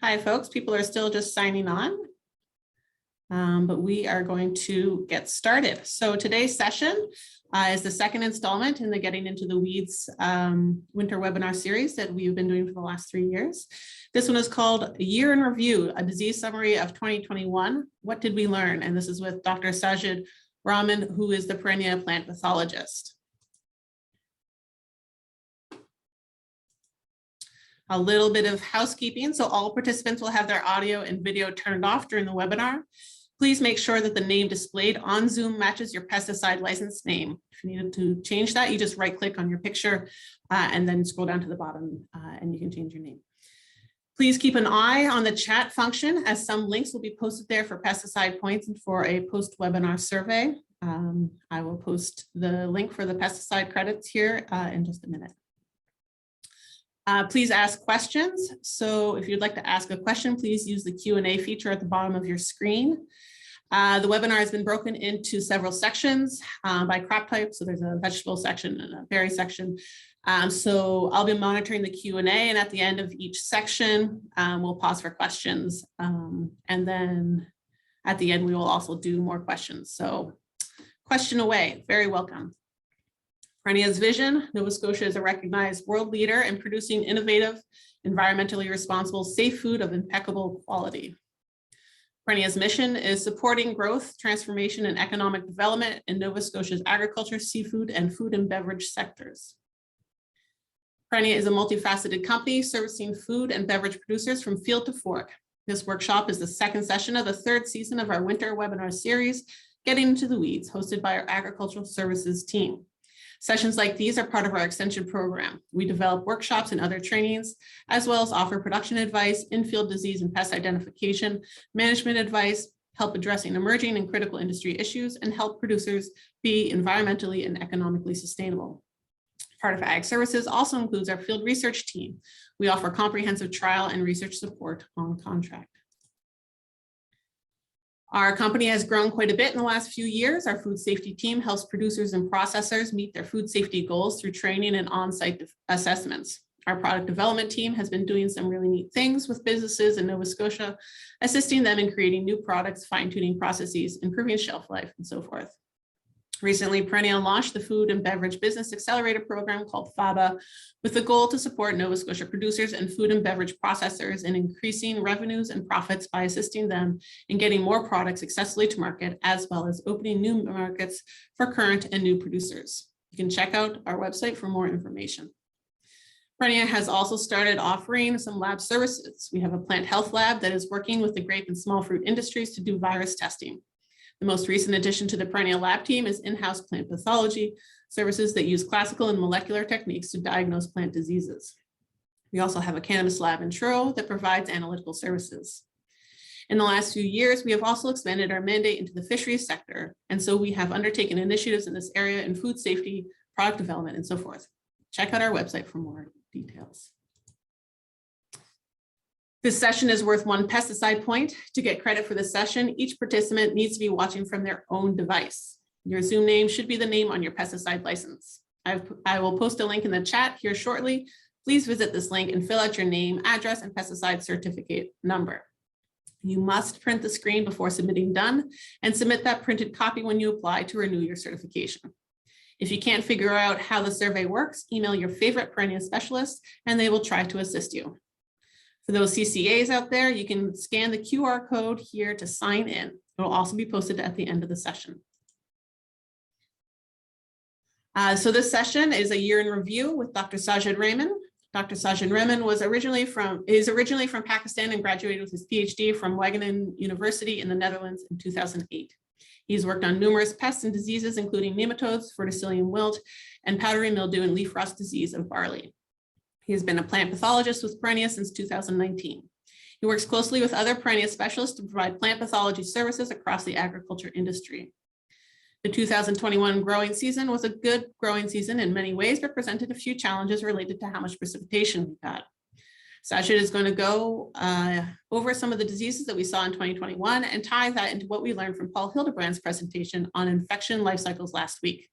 Hi, folks. People are still just signing on, but we are going to get started. So today's session is the second installment in the Getting Into the Weeds winter webinar series that we've been doing for the last 3 years. This one is called Year in Review, a disease summary of 2021. What did we learn? And this is with Dr. Sergeant Raymond, who is the perennial plant pathologist. A little bit of housekeeping. So all participants will have their audio and video turned off during the webinar. Please make sure that the name displayed on Zoom matches your pesticide license name. If you needed to change that, you just right click on your picture and then scroll down to the bottom and you can change your name. Please keep an eye on the chat function as some links will be posted there for pesticide points and for a post-webinar survey. I will post the link for the pesticide credits here in just a minute. Please ask questions. So if you'd like to ask a question, please use the Q&A feature at the bottom of your screen. The webinar has been broken into several sections by crop type. So there's a vegetable section and a berry section. So I'll be monitoring the Q&A, and at the end of each section, we'll pause for questions. And then at the end, we will also do more questions. So question away, very welcome. Perennia's vision: Nova Scotia is a recognized world leader in producing innovative, environmentally responsible, safe food of impeccable quality. Perennia's mission is supporting growth, transformation, and economic development in Nova Scotia's agriculture, seafood, and food and beverage sectors. Perennia is a multifaceted company servicing food and beverage producers from field to fork. This workshop is the second session of the third season of our winter webinar series, Getting Into the Weeds, hosted by our agricultural services team. Sessions like these are part of our extension program. We develop workshops and other trainings, as well as offer production advice, in-field disease and pest identification, management advice, help addressing emerging and critical industry issues, and help producers be environmentally and economically sustainable. Part of Ag Services also includes our field research team. We offer comprehensive trial and research support on contract. Our company has grown quite a bit in the last few years. Our food safety team helps producers and processors meet their food safety goals through training and on-site assessments. Our product development team has been doing some really neat things with businesses in Nova Scotia, assisting them in creating new products, fine-tuning processes, improving shelf life, and so forth. Recently, Perennial launched the Food and Beverage Business Accelerator program called FABA, with the goal to support Nova Scotia producers and food and beverage processors in increasing revenues and profits by assisting them in getting more products successfully to market, as well as opening new markets for current and new producers. You can check out our website for more information. Perennia has also started offering some lab services. We have a plant health lab that is working with the grape and small fruit industries to do virus testing. The most recent addition to the Perennial lab team is in-house plant pathology services that use classical and molecular techniques to diagnose plant diseases. We also have a cannabis lab in Truro that provides analytical services. In the last few years, we have also expanded our mandate into the fisheries sector, and so we have undertaken initiatives in this area in food safety, product development, and so forth. Check out our website for more details. This session is worth 1 pesticide point. To get credit for this session, each participant needs to be watching from their own device. Your Zoom name should be the name on your pesticide license. I will post a link in the chat here shortly. Please visit this link and fill out your name, address, and pesticide certificate number. You must print the screen before submitting done and submit that printed copy when you apply to renew your certification. If you can't figure out how the survey works, email your favorite perennial specialist and they will try to assist you. For those CCAs out there, you can scan the QR code here to sign in. It will also be posted at the end of the session. So this session is a year in review with Dr. Sergeant Raymond. Dr. Sergeant Raymond is originally from Pakistan and graduated with his PhD from Wageningen University in the Netherlands in 2008. He's worked on numerous pests and diseases, including nematodes, verticillium wilt, and powdery mildew and leaf rust disease of barley. He has been a plant pathologist with Perennia since 2019. He works closely with other Perennia specialists to provide plant pathology services across the agriculture industry. The 2021 growing season was a good growing season in many ways, but presented a few challenges related to how much precipitation we got. Sajid is going to go over some of the diseases that we saw in 2021 and tie that into what we learned from Paul Hildebrand's presentation on infection life cycles last week.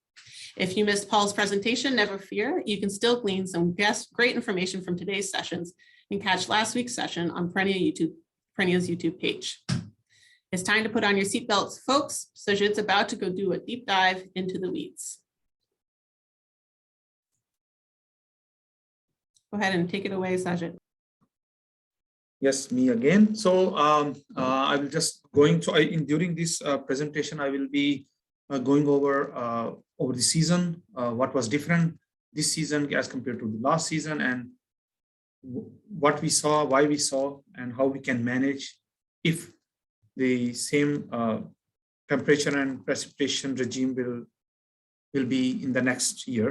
If you missed Paul's presentation, never fear, you can still glean some great information from today's sessions and catch last week's session on Perennial's YouTube page. It's time to put on your seatbelts, folks. Sergeant's about to go do a deep dive into the weeds. Go ahead and take it away, Sergeant. Yes, me again. So I will just going to during this presentation, I will be going over the season, what was different this season as compared to the last season, and what we saw, why we saw, and how we can manage if the same temperature and precipitation regime will be in the next year.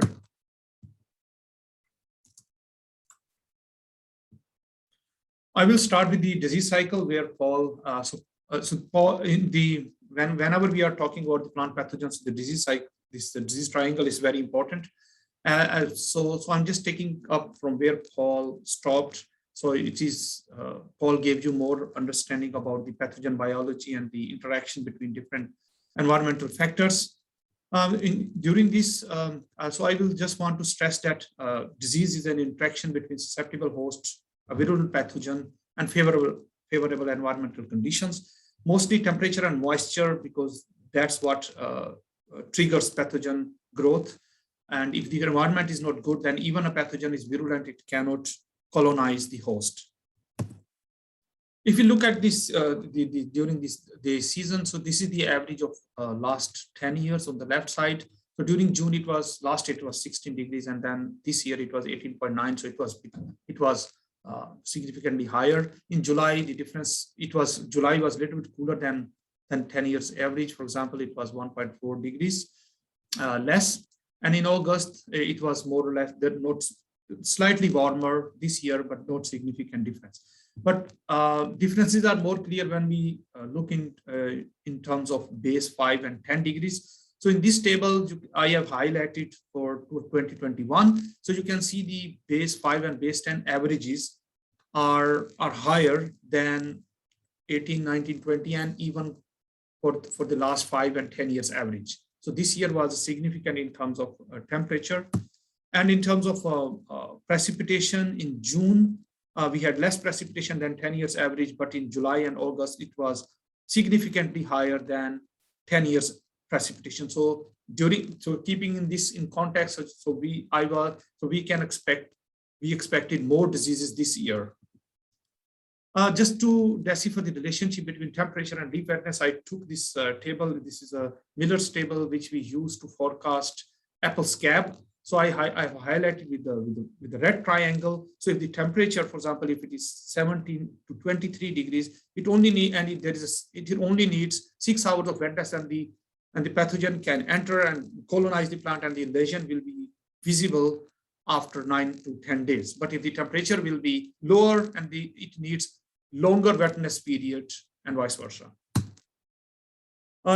I will start with the disease cycle where Paul, Paul whenever we are talking about the plant pathogens, the disease cycle, the disease triangle is very important. So I'm just taking up from where Paul stopped. So it is, Paul gave you more understanding about the pathogen biology and the interaction between different environmental factors. During this, so I will just want to stress that disease is an interaction between susceptible hosts, a virulent pathogen, and favorable environmental conditions, mostly temperature and moisture, because that's what triggers pathogen growth. And if the environment is not good, then even a pathogen is virulent, it cannot colonize the host. If you look at this during the season, so this is the average of last 10 years on the left side. So during June, last year it was 16 degrees, and then this year it was 18.9. So it was significantly higher. In July, the difference, July was a little bit cooler than 10 years average. For example, it was 1.4 degrees less. And in August, it was more or less not slightly warmer this year, but not significant difference. But differences are more clear when we look in terms of base 5 and 10 degrees. So in this table, I have highlighted for 2021. So you can see the base 5 and base 10 averages are higher than 18, 19, 20, and even for the last 5 and 10 years average. So this year was significant in terms of temperature. And in terms of precipitation in June, we had less precipitation than 10 years average, but in July and August, it was significantly higher than 10 years precipitation. So keeping this in context, we expected more diseases this year. Just to decipher the relationship between temperature and leaf wetness, I took this table. This is a Miller's table, which we use to forecast apple scab. So I've highlighted with the red triangle. So if the temperature, for example, if it is 17 to 23 degrees, it only needs 6 hours of wetness, and the pathogen can enter and colonize the plant, and the lesion will be visible after 9 to 10 days. But if the temperature will be lower and it needs longer wetness period, and vice versa.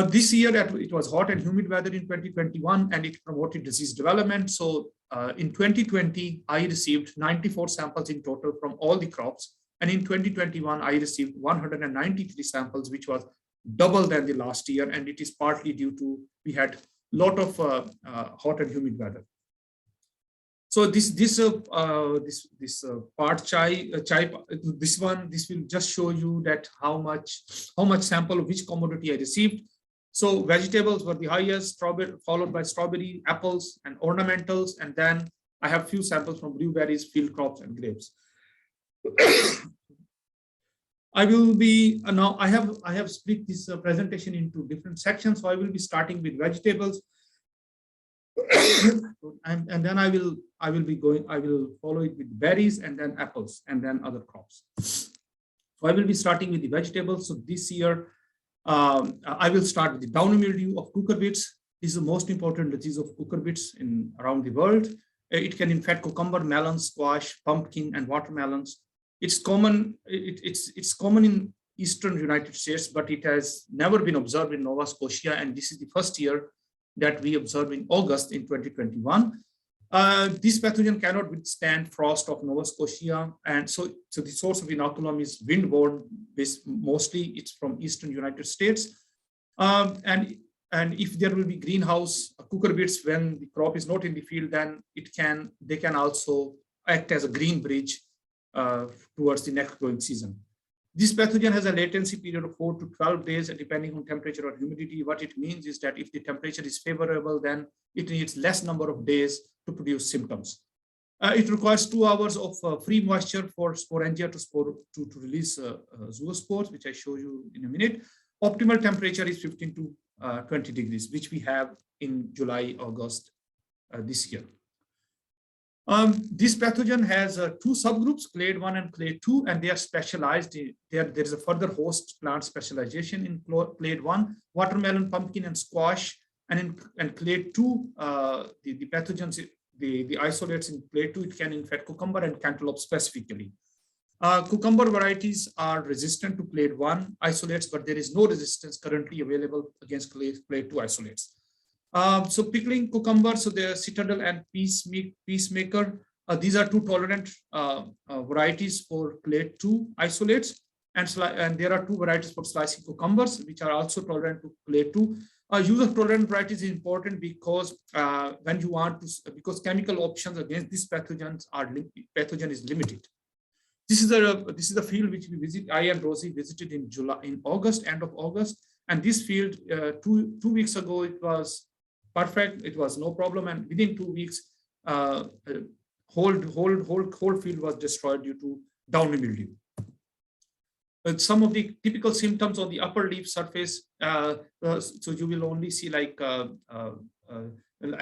This year, it was hot and humid weather in 2021, and it promoted disease development. So in 2020, I received 94 samples in total from all the crops. And in 2021, I received 193 samples, which was double than the last year. And it is partly due to, we had a lot of hot and humid weather. So this part this will just show you that how much sample of which commodity I received. So vegetables were the highest, strawberry, followed by strawberry, apples, and ornamentals, and then I have few samples from blueberries, field crops, and grapes. I will be now. I have split this presentation into different sections. So I will be starting with vegetables, and then I will follow it with berries, and then apples, and then other crops. So I will be starting with the vegetables. So this year, I will start with the Downy Mildew of Curcubits. This is the most important disease of Curcubits around the world. It can infect cucumber, melon, squash, pumpkin, and watermelons. It's common. It's common in eastern United States, but it has never been observed in Nova Scotia, and this is the first year that we observed in August in 2021. This pathogen cannot withstand frost of Nova Scotia, and so the source of inoculum is windborne. Mostly, it's from eastern United States, and if there will be greenhouse cucurbits when the crop is not in the field, then they can also act as a green bridge towards the next growing season. This pathogen has a latency period of 4 to 12 days, depending on temperature or humidity. What it means is that if the temperature is favorable, then it needs less number of days to produce symptoms. It requires 2 hours of free moisture for sporangia to release zoospores, which I show you in a minute. Optimal temperature is 15 to 20 degrees, which we have in July, August this year. This pathogen has 2 subgroups, clade 1 and clade 2, and they are specialized. There is a further host plant specialization in clade 1, watermelon, pumpkin, and squash. And in clade 2, the pathogens, the isolates in clade 2, it can infect cucumber and cantaloupe specifically. Cucumber varieties are resistant to clade 1 isolates, but there is no resistance currently available against clade 2 isolates. So pickling cucumber, so the citadel and peacemaker, these are 2 tolerant varieties for clade 2 isolates, and there are 2 varieties for slicing cucumbers, which are also tolerant to clade 2. Use of tolerant varieties is important because when you want to, because chemical options against these pathogens pathogen is limited. This is a field which we visit. I and Rosie visited in August, end of August, and this field 2 weeks ago it was perfect. It was no problem, and within 2 weeks, whole field was destroyed due to downy mildew. Some of the typical symptoms on the upper leaf surface, so you will only see like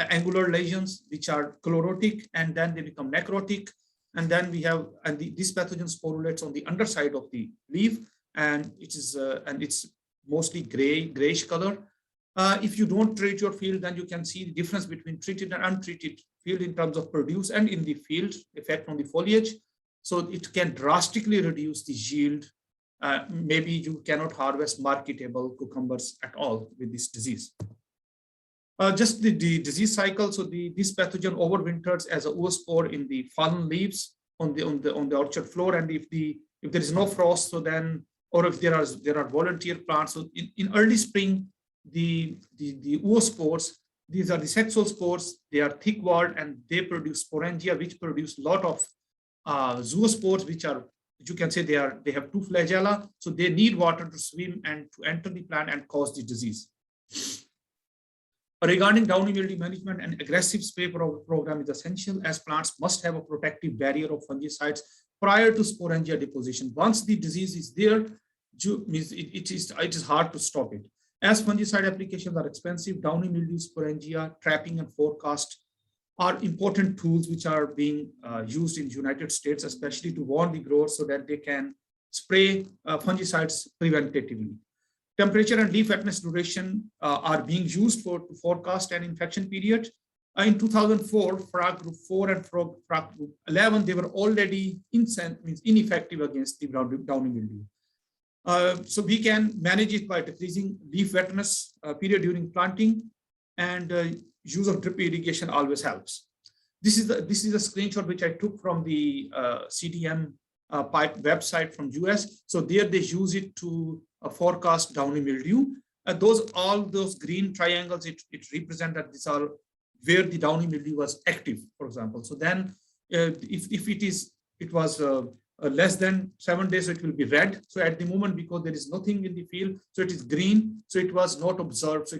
angular lesions, which are chlorotic, and then they become necrotic. And then we have, this pathogen sporulates on the underside of the leaf, and it's mostly grayish color. If you don't treat your field, then you can see the difference between treated and untreated field in terms of produce and in the field effect on the foliage. So it can drastically reduce the yield. Maybe you cannot harvest marketable cucumbers at all with this disease. Just the disease cycle. So this pathogen overwinters as a oospore in the fallen leaves on the orchard floor, and if there is no frost, so then, or if there are volunteer plants, so in early spring, the oospores, these are the sexual spores. They are thick-walled and they produce sporangia, which produce a lot of zoospores, which are, you can say, they have 2 flagella, so they need water to swim and to enter the plant and cause the disease. Regarding downy mildew management, an aggressive spray program is essential, as plants must have a protective barrier of fungicides prior to sporangia deposition. Once the disease is there, it is hard to stop it. As fungicide applications are expensive, downy mildew, sporangia, trapping, and forecast are important tools which are being used in the United States, especially to warn the growers so that they can spray fungicides preventatively. Temperature and leaf wetness duration are being used to forecast an infection period. In 2004, frog group 4 and frog group 11, they were already ineffective against the downy mildew. So we can manage it by decreasing leaf wetness period during planting, and use of drip irrigation always helps. This is a screenshot which I took from the CDM pipe website from US. So there they use it to forecast downy mildew. All those green triangles, it represent that these are where the downy mildew was active, for example. So then if it was less than 7 days, so it will be red. So at the moment, because there is nothing in the field, so it is green. So it was not observed. So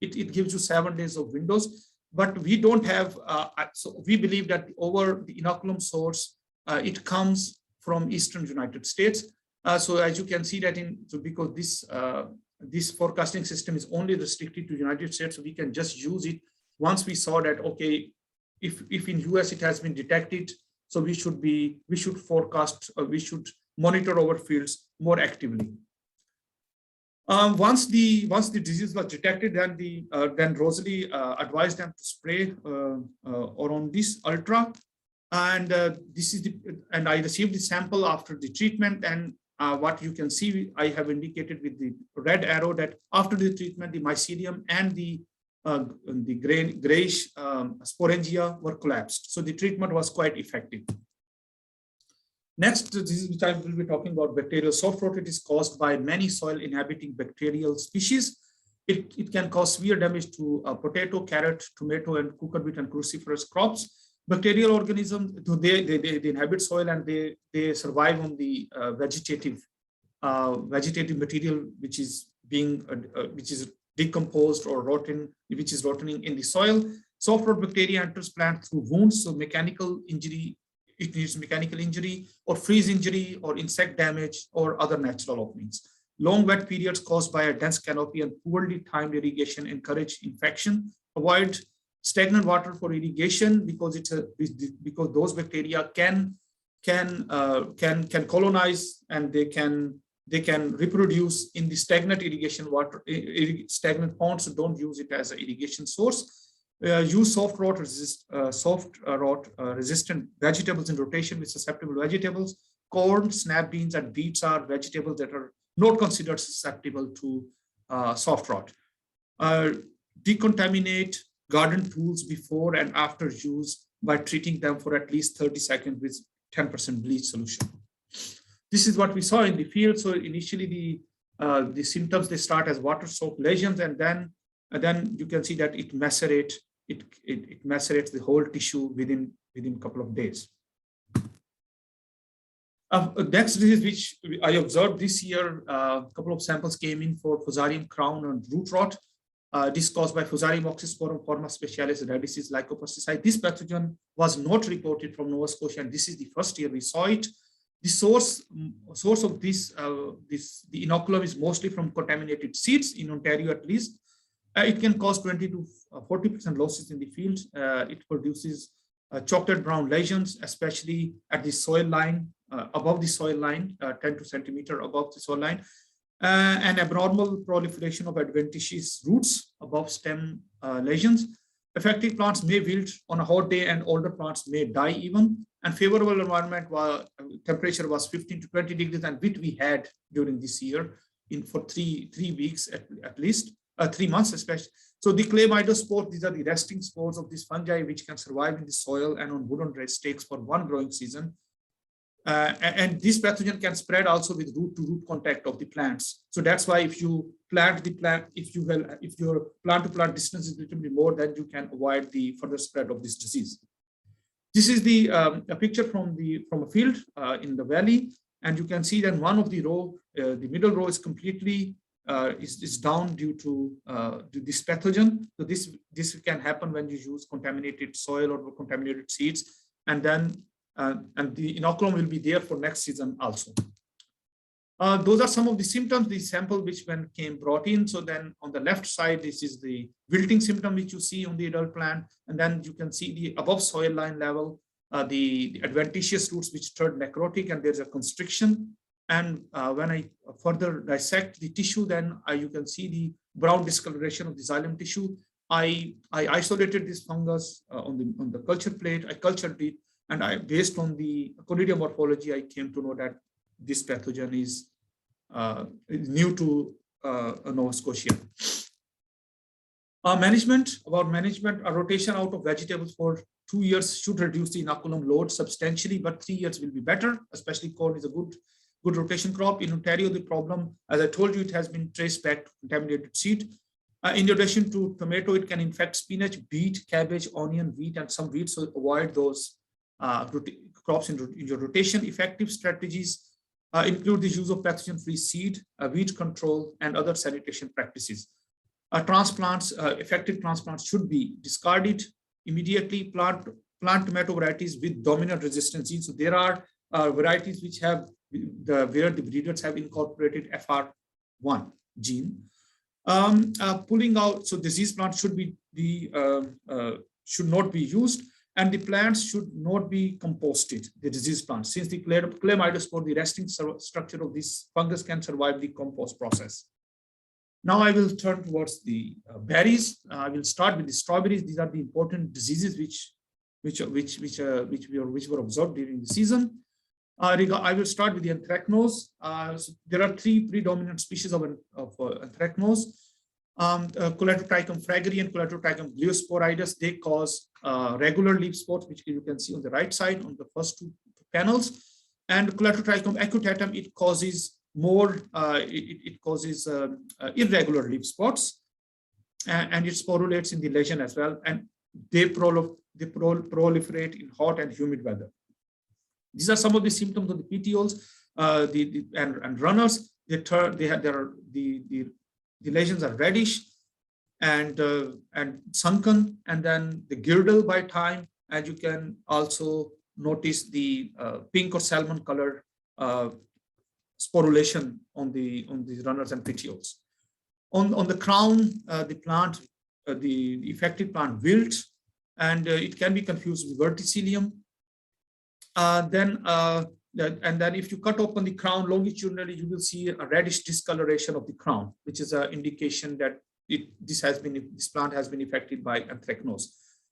it gives you 7 days of windows. But we don't have, so we believe that over the inoculum source, it comes from Eastern United States. So as you can see that because this forecasting system is only restricted to United States, so we can just use it once we saw that, okay, if in US it has been detected, so we should forecast, we should monitor our fields more actively. Once the disease was detected, then Rosalie advised them to spray around this ultra, and and I received the sample after the treatment, and what you can see, I have indicated with the red arrow that after the treatment, the mycelium and the grayish sporangia were collapsed. So the treatment was quite effective. Next disease which I will be talking about, bacterial soft rot. It is caused by many soil inhabiting bacterial species. It can cause severe damage to potato, carrot, tomato, and cucurbit and cruciferous crops. Bacterial organisms, they inhabit soil and they survive on the vegetative material which is decomposed or rotten, which is rotting in the soil. Soft rot bacteria enters plant through wounds, so mechanical injury, it needs mechanical injury or freeze injury or insect damage or other natural openings. Long wet periods caused by a dense canopy and poorly timed irrigation encourage infection. Avoid stagnant water for irrigation because because those bacteria can colonize and they can reproduce in the stagnant irrigation water, stagnant ponds, so don't use it as an irrigation source. Use soft rot resistant vegetables in rotation with susceptible vegetables. Corn, snap beans, and beets are vegetables that are not considered susceptible to soft rot. Decontaminate garden tools before and after use by treating them for at least 30 seconds with 10% bleach solution. This is what we saw in the field. So initially the symptoms, they start as water soaked lesions, and then you can see that it macerates the whole tissue within a couple of days. Next disease which I observed this year, a couple of samples came in for Fusarium crown and root rot. This caused by Fusarium oxysporum forma specialis radicis lycopesticide. This pathogen was not reported from Nova Scotia, and this is the first year we saw it. The source of the inoculum is mostly from contaminated seeds in Ontario, at least. It can cause 20 to 40% losses in the field. It produces chocolate brown lesions, especially at the soil line, above the soil line, 10 centimeter above the soil line. An abnormal proliferation of adventitious roots above stem lesions. Affected plants may wilt on a hot day and older plants may die even. And favorable environment temperature was 15 to 20 degrees, and which we had during this year for three weeks at least, 3 months especially. So the chlamydospores, these are the resting spores of this fungi which can survive in the soil and on wooden stakes for one growing season. And this pathogen can spread also with root-to-root contact of the plants. So that's why if you plant the plant, if your plant-to-plant distance is a little bit more, then you can avoid the further spread of this disease. This is a picture from a field in the valley, and you can see that one of the row, the middle row, is completely is down due to this pathogen. So this can happen when you use contaminated soil or contaminated seeds, and then and the inoculum will be there for next season also. Those are some of the symptoms, the sample which came brought in. So then on the left side, this is the wilting symptom which you see on the adult plant. And then you can see the above soil line level, the adventitious roots which turned necrotic, and there's a constriction. And when I further dissect the tissue, then you can see the brown discoloration of the xylem tissue. I isolated this fungus on the culture plate. I cultured it, and based on the conidia morphology, I came to know that this pathogen is new to Nova Scotia. Management, a rotation out of vegetables for 2 years should reduce the inoculum load substantially, but 3 years will be better, especially corn is a good rotation crop. In Ontario, the problem, as I told you, it has been traced back to contaminated seed. In addition to tomato, it can infect spinach, beet, cabbage, onion, wheat, and some wheat, so avoid those crops in your rotation. Effective strategies include the use of pathogen-free seed, weed control, and other sanitation practices. Affected transplants should be discarded immediately. Plant tomato varieties with dominant resistance genes. So there are varieties which have where the breeders have incorporated FR1 gene. Pulling out, so disease plants should not be used, and the plants should not be composted, the disease plants, since the chlamydospore, the resting structure of this fungus, can survive the compost process. Now I will turn towards the berries. I will start with the strawberries. These are the important diseases which were observed during the season. I will start with the anthracnose. So there are 3 predominant species of anthracnose. Colatotrichum frageri and Colatotrichum gliosporidus. They cause regular leaf spots, which you can see on the right side on the first 2 panels. And Colatotrichum acutatum, it causes more. It causes irregular leaf spots, and it sporulates in the lesion as well. And they they proliferate in hot and humid weather. These are some of the symptoms of the petioles and runners. The lesions are reddish and sunken, and then the girdle by time, and you can also notice the pink or salmon colored sporulation on the runners and petioles. On the crown, the affected plant wilts, and it can be confused with verticillium. And then if you cut open the crown longitudinally, you will see a reddish discoloration of the crown, which is an indication that this plant has been affected by anthracnose.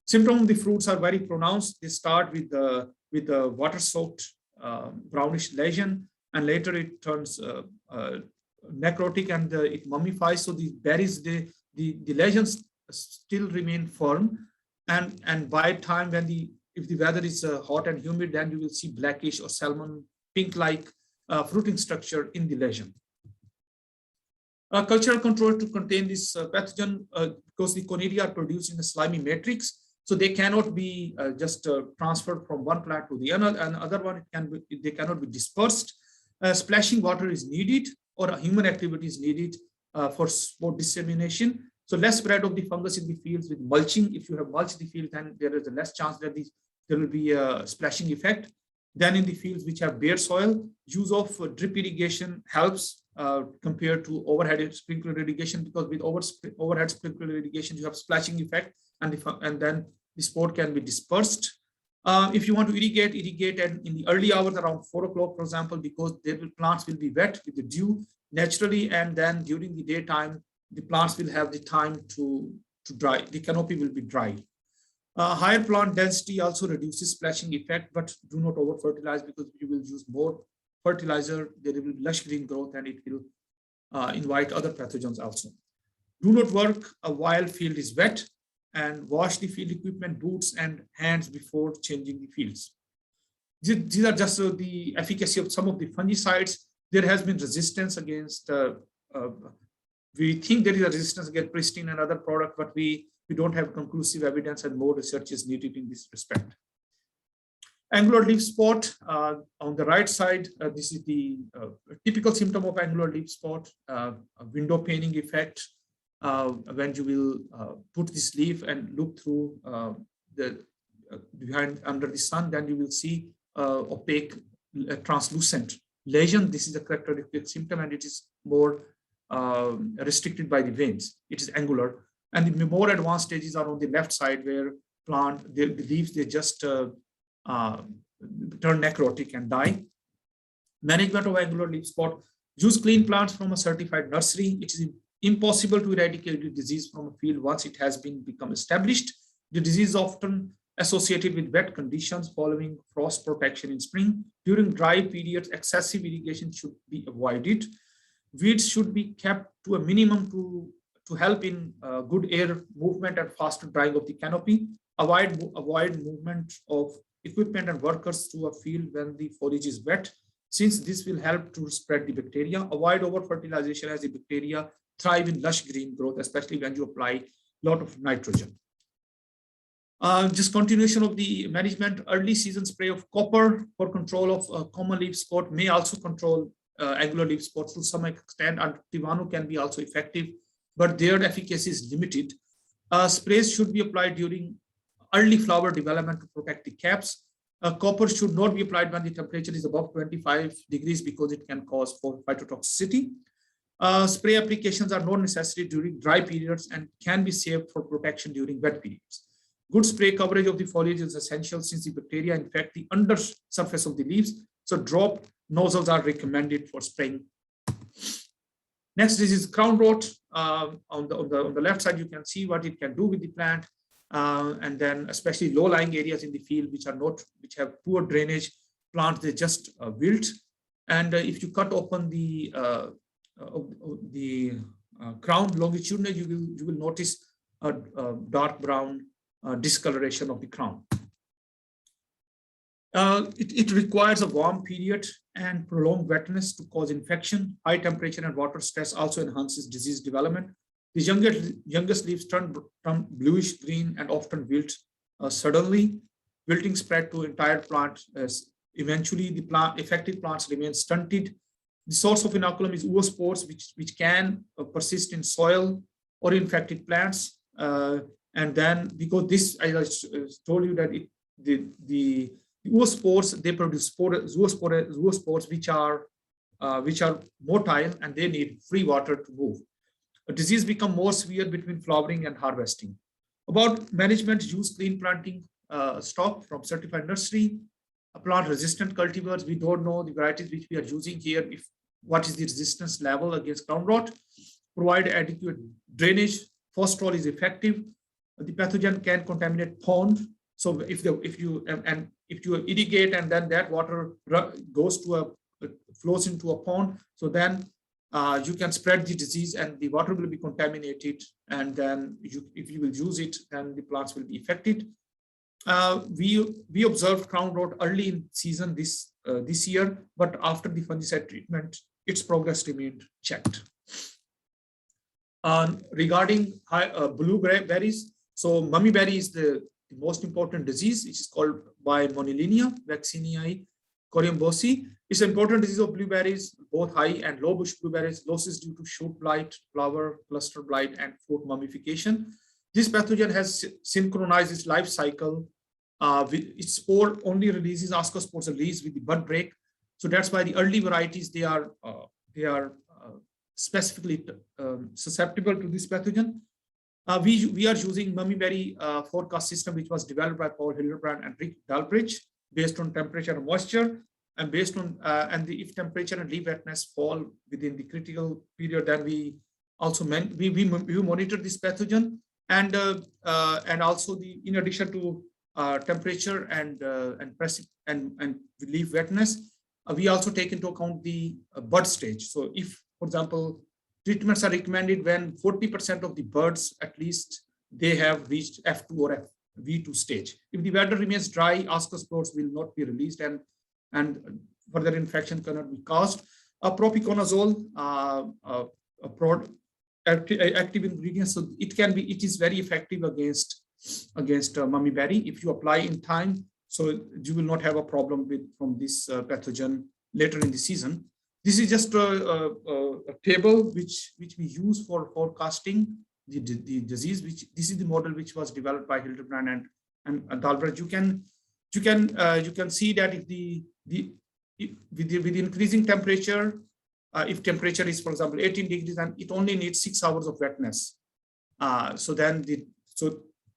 Symptoms of the fruits are very pronounced. They start with the water-soaked brownish lesion, and later it turns necrotic and it mummifies. So the berries, the lesions still remain firm, and by time when if the weather is hot and humid, then you will see blackish or salmon pink-like fruiting structure in the lesion. Cultural control to contain this pathogen, because the conidia are produced in a slimy matrix, so they cannot be just transferred from one plant to the other one. They cannot be dispersed. Splashing water is needed, or human activity is needed for spore dissemination. So less spread of the fungus in the fields with mulching. If you have mulched the field, then there is a less chance that there will be a splashing effect. Then in the fields which have bare soil, use of drip irrigation helps compared to overhead sprinkler irrigation, because with overhead sprinkler irrigation, you have splashing effect, and then the spore can be dispersed. If you want to irrigate and in the early hours around 4 o'clock, for example, because plants will be wet with the dew naturally, and then during the daytime, the plants will have the time to dry. The canopy will be dry. Higher plant density also reduces splashing effect, but do not over fertilize, because you will use more fertilizer, there will be lush green growth, and it will invite other pathogens also. Do not work while field is wet, and wash the field equipment, boots and hands before changing the fields. These are just the efficacy of some of the fungicides. There has been resistance against, we think there is a resistance against pristine and other product, but we don't have conclusive evidence, and more research is needed in this respect. Angular leaf spot on the right side, this is the typical symptom of angular leaf spot, a window paning effect. When you will put this leaf and look through behind under the sun, then you will see opaque, translucent lesion. This is a characteristic symptom, and it is more restricted by the veins. It is angular, and the more advanced stages are on the left side, where the leaves they just turn necrotic and die. Management of angular leaf spot: use clean plants from a certified nursery. It is impossible to eradicate the disease from a field once it has become established. The disease is often associated with wet conditions following frost protection in spring. During dry periods, excessive irrigation should be avoided. Weeds should be kept to a minimum to help in good air movement and faster drying of the canopy. Avoid movement of equipment and workers through a field when the foliage is wet, since this will help to spread the bacteria. Avoid over fertilization, as the bacteria thrive in lush green growth, especially when you apply a lot of nitrogen. Just continuation of the management: early season spray of copper for control of common leaf spot may also control angular leaf spots to some extent, and Tivanu can be also effective, but their efficacy is limited. Sprays should be applied during early flower development to protect the caps. Copper should not be applied when the temperature is above 25 degrees, because it can cause phytotoxicity. Spray applications are not necessary during dry periods and can be saved for protection during wet periods. Good spray coverage of the foliage is essential, since the bacteria infect the under surface of the leaves. So drop nozzles are recommended for spraying. Next, this is crown rot. On the left side, you can see what it can do with the plant, and then especially low-lying areas in the field which have poor drainage, plants they just wilt. And if you cut open the crown longitudinally, you will notice a dark brown discoloration of the crown. It requires a warm period and prolonged wetness to cause infection. High temperature and water stress also enhances disease development. The youngest leaves turn bluish green and often wilt suddenly. Wilting spread to entire plant. Eventually, the affected plants remain stunted. The source of inoculum is oospores, which can persist in soil or infected plants. And then, because this, as I told you, that the oospores, they produce zoospores, which are motile, and they need free water to move. A disease become more severe between flowering and harvesting. About management, use clean planting stock from certified nursery. Plant resistant cultivars. We don't know the varieties which we are using here. What is the resistance level against ground rot? Provide adequate drainage. Phosphorus is effective. The pathogen can contaminate pond. So if you irrigate and then that water goes to flows into a pond, so then you can spread the disease and the water will be contaminated. And then if you will use it, then the plants will be affected. We observed crown rot early in season this year, but after the fungicide treatment, its progress remained checked. Regarding blueberries, so mummyberry is the most important disease. It is called by Monolingual, vaccinii coriumbosi. It's an important disease of blueberries, both high and low bush blueberries. Losses due to shoot blight, flower cluster blight, and fruit mummification. This pathogen has synchronized its life cycle. Its spore only releases ascospores release with the bud break. So that's why the early varieties, they are specifically susceptible to this pathogen. We are using mummyberry forecast system, which was developed by Paul Hildebrand and Rick Dalbridge, based on temperature and moisture, and based on if temperature and leaf wetness fall within the critical period, then we also we monitor this pathogen, and also in addition to temperature and leaf wetness, we also take into account the bud stage. So if, for example, treatments are recommended when 40% of the buds, at least, they have reached F2 or V2 stage. If the weather remains dry, ascospores will not be released, and further infection cannot be caused. Propiconazole, active ingredient, so it is very effective against mummyberry if you apply in time. So you will not have a problem from this pathogen later in the season. This is just a table which we use for forecasting the disease. This is the model which was developed by Hildebrand and Dalbridge. You can see that if with increasing temperature, if temperature is, for example, 18 degrees, and it only needs 6 hours of wetness. So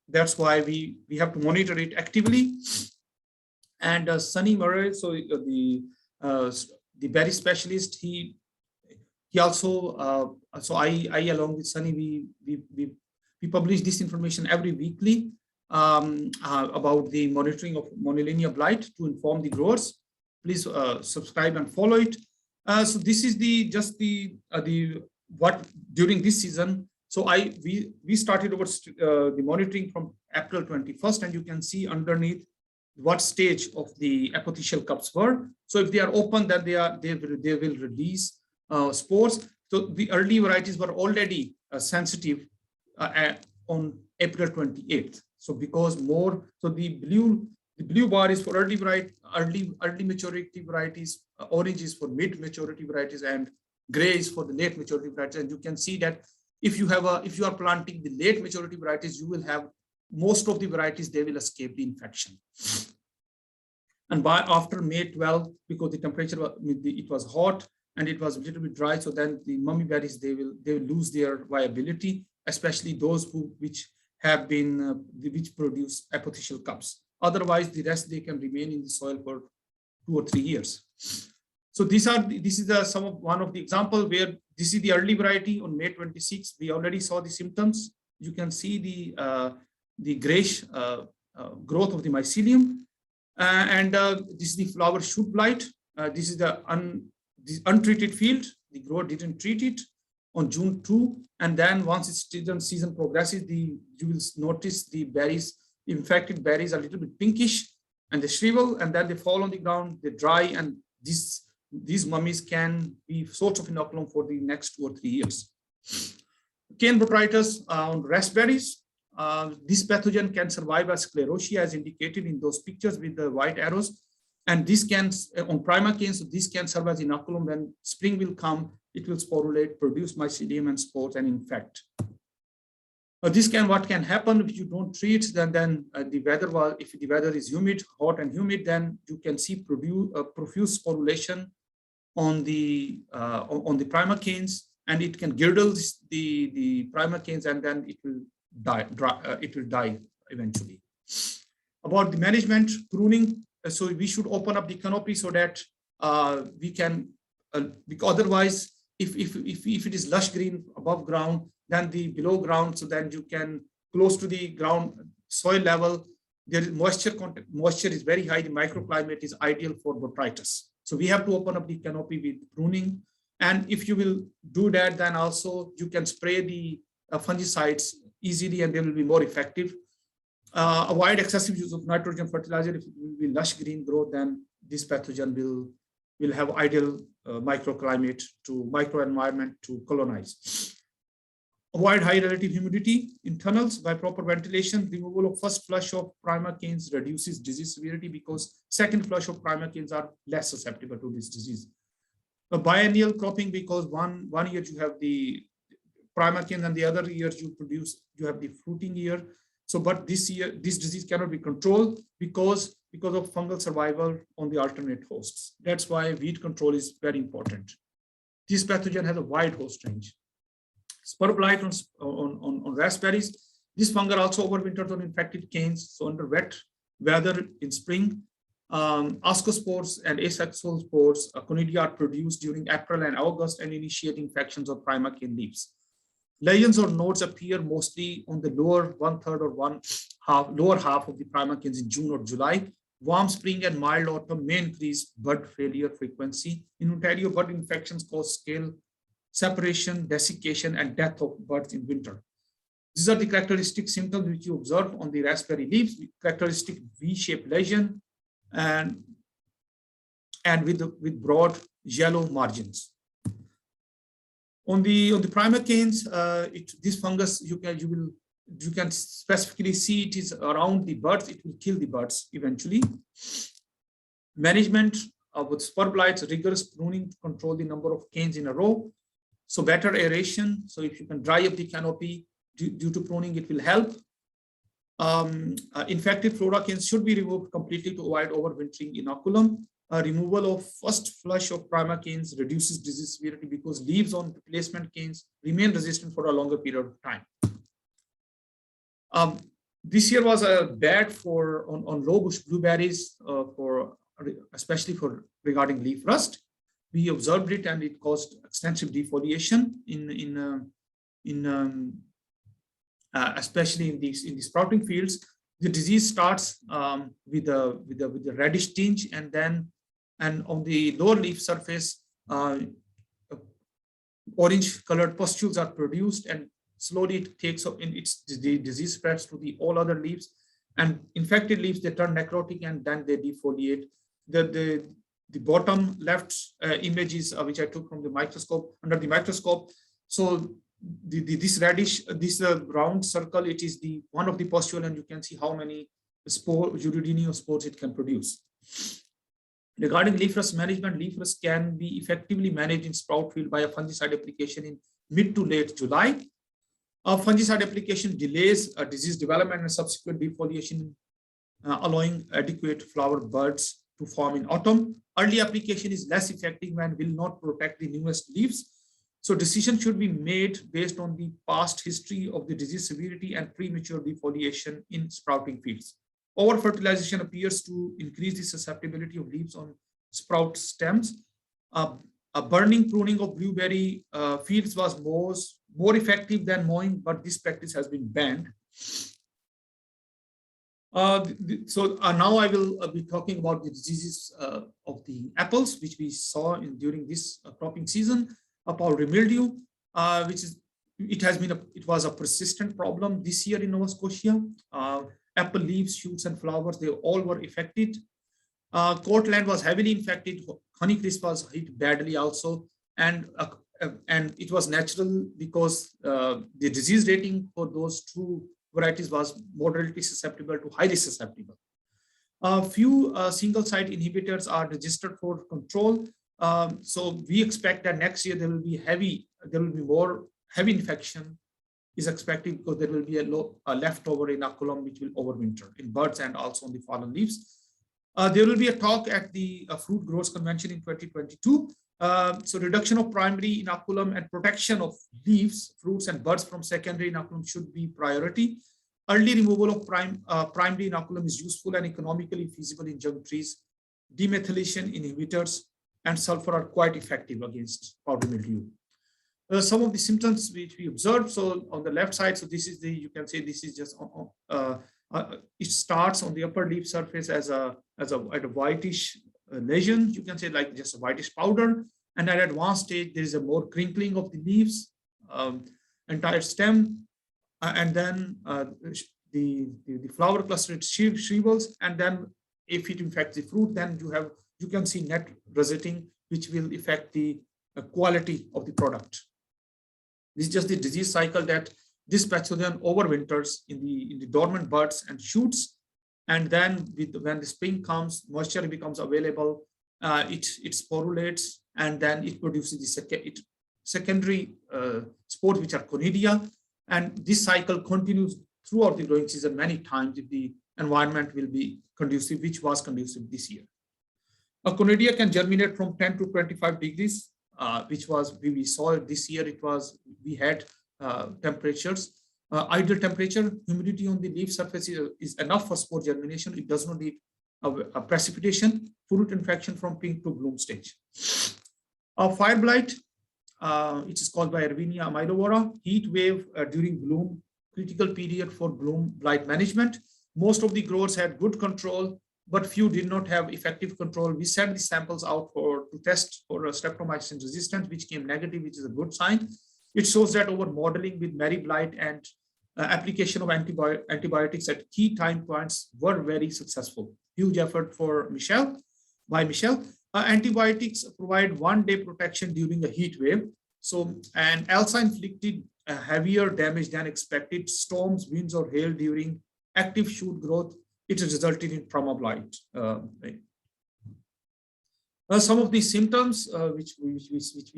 that's why we have to monitor it actively. And Sunny Murray, so the berry specialist, he also so I along with Sunny, we publish this information every weekly about the monitoring of Monolingual blight to inform the growers. Please subscribe and follow it. So this is what during this season. So we started the monitoring from April 21st, and you can see underneath what stage of the epithelial cups were. So if they are open, then they will release spores. So the early varieties were already sensitive on April 28th. So because so the blue bar is for early maturity varieties, orange is for mid maturity varieties, and gray is for the late maturity varieties. And you can see that if you are planting the late maturity varieties, you will have most of the varieties, they will escape the infection. And after May 12, because the temperature it was hot and it was a little bit dry, so then the mummyberries, they will lose their viability, especially those which produce epithelial cups. Otherwise, the rest, they can remain in the soil for 2 or 3 years. So this is one of the example where this is the early variety on May 26. We already saw the symptoms. You can see the grayish growth of the mycelium, and this is the flower shoot blight. This is the untreated field. The grower didn't treat it on June 2, and then once its season progresses, you will notice the berries, infected berries, are a little bit pinkish, and they shrivel, and then they fall on the ground, they dry, and these mummies can be source of inoculum for the next 2 or 3 years. Cane proprietors on raspberries. this pathogen can survive as sclerotia as indicated in those pictures with the white arrows. And this can, on prima canes, so this can serve as inoculum. When spring will come, it will sporulate, produce mycelium and spores and infect. What can happen if you don't treat, then the weather, if the weather is humid, hot and humid, then you can see profuse sporulation on the prima canes, and it can girdle the prima canes, and then it will die eventually. About the management, pruning, so we should open up the canopy so that we can, because otherwise, if it is lush green above ground, then the below ground, so then you can close to the ground soil level, there is moisture content, moisture is very high, the microclimate is ideal for botrytis. So we have to open up the canopy with pruning. And if you will do that, then also you can spray the fungicides easily and they will be more effective. Avoid excessive use of nitrogen fertilizer. If it will be lush green growth, then this pathogen will have ideal microclimate to microenvironment to colonize. Avoid high relative humidity in tunnels by proper ventilation. Removal of first flush of prima canes reduces disease severity because second flush of prima canes are less susceptible to this disease. A biennial cropping, because one year you have the prima canes and the other years you have the fruiting year. So, but this year, this disease cannot be controlled because of fungal survival on the alternate hosts. That's why weed control is very important. This pathogen has a wide host range. Spore blight on raspberries. This fungus also overwinters on infected canes. So under wet weather in spring, ascospores and asexual spores, conidia are produced during April and August and initiate infections of prima cane leaves. Lesions or nodes appear mostly on the lower 1/3 or lower half of the prima canes in June or July. Warm spring and mild autumn may increase bud failure frequency. In Ontario, bud infections cause scale separation, desiccation, and death of buds in winter. These are the characteristic symptoms which you observe on the raspberry leaves, characteristic V-shaped lesion and with broad yellow margins. On the prima canes, this fungus you can specifically see it is around the buds. It will kill the buds eventually. Management with spore blights, rigorous pruning to control the number of canes in a row. So better aeration. So if you can dry up the canopy due to pruning, it will help. Infected flora canes should be removed completely to avoid overwintering inoculum. Removal of first flush of prima canes reduces disease severity because leaves on replacement canes remain resistant for a longer period of time. This year was bad on low bush blueberries, especially regarding leaf rust. We observed it and it caused extensive defoliation especially in the sprouting fields. The disease starts with a reddish tinge, and on the lower leaf surface, orange colored pustules are produced, and slowly it takes up the disease spreads to the all other leaves, and infected leaves, they turn necrotic and then they defoliate. The bottom left image is which I took from the microscope, under the microscope. So this reddish, this round circle, it is the one of the pustule, and you can see how many spores it can produce. Regarding leaf rust management, leaf rust can be effectively managed in sprout field by a fungicide application in mid to late July. A fungicide application delays disease development and subsequent defoliation, allowing adequate flower buds to form in autumn. Early application is less effective and will not protect the newest leaves. So decision should be made based on the past history of the disease severity and premature defoliation in sprouting fields. Over-fertilization appears to increase the susceptibility of leaves on sprout stems. A burning pruning of blueberry fields was more effective than mowing, but this practice has been banned. Now I will be talking about the diseases of the apples, which we saw during this cropping season. Powdery mildew, it was a persistent problem this year in Nova Scotia. Apple leaves, shoots, and flowers, they all were affected. Cortland was heavily infected. Honeycrisp was hit badly also, and it was natural because the disease rating for those two varieties was moderately susceptible to highly susceptible. A few single site inhibitors are registered for control. So we expect that next year there will be more heavy infection is expected because there will be a leftover inoculum which will overwinter in buds and also on the fallen leaves. There will be a talk at the Fruit Growers Convention in 2022. So reduction of primary inoculum and protection of leaves, fruits, and buds from secondary inoculum should be priority. Early removal of primary inoculum is useful and economically feasible in young trees. Demethylation inhibitors and sulfur are quite effective against powdery mildew. Some of the symptoms which we observed. So on the left side, so this is you can say this is just it starts on the upper leaf surface as a whitish lesion. You can say like just a whitish powder, and at advanced stage there is a more crinkling of the leaves, entire stem, and then the flower cluster it shrivels, and then if it infects the fruit, then you can see net rosetting, which will affect the quality of the product. This is just the disease cycle that this pathogen overwinters in the dormant buds and shoots, and then when the spring comes, moisture becomes available, it sporulates, and then it produces the secondary spores, which are conidia, and this cycle continues throughout the growing season many times if the environment will be conducive, which was conducive this year. A conidia can germinate from 10 to 25 degrees, which was we saw this year. We had temperatures, ideal temperature, humidity on the leaf surface is enough for spore germination. It does not need a precipitation. Fruit infection from pink to bloom stage. Fire blight, which is caused by Erwinia amylovora, heat wave during bloom, critical period for bloom blight management. Most of the growers had good control, but few did not have effective control. We sent the samples out to test for streptomycin resistance, which came negative, which is a good sign. It shows that over modeling with Mary Blight and application of antibiotics at key time points were very successful. Huge effort for Michelle. Antibiotics provide one-day protection during a heat wave. So, and ELSA inflicted heavier damage than expected. Storms, winds, or hail during active shoot growth, it resulted in trauma blight. Some of the symptoms which we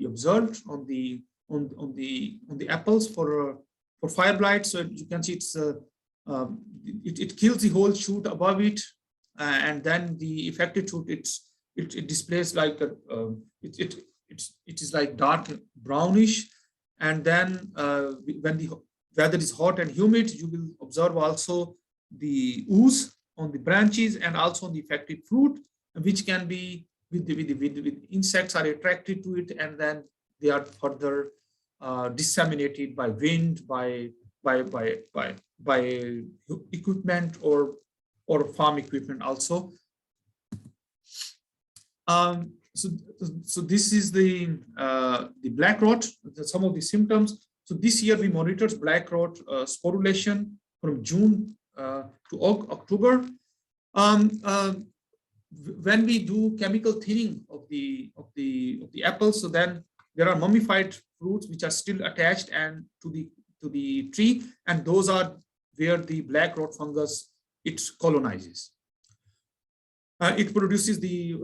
observed on the apples for fire blight. So you can see it kills the whole shoot above it, and then the affected shoot it displays like it is like dark brownish, and then when the weather is hot and humid, you will observe also the ooze on the branches and also on the affected fruit, which can be with insects are attracted to it, and then they are further disseminated by wind, by equipment or farm equipment also. So this is the black rot. Some of the symptoms. So this year we monitored black rot sporulation from June to October. When we do chemical thinning of the apples, so then there are mummified fruits which are still attached and to the tree, and those are where the black rot fungus it colonizes. It produces the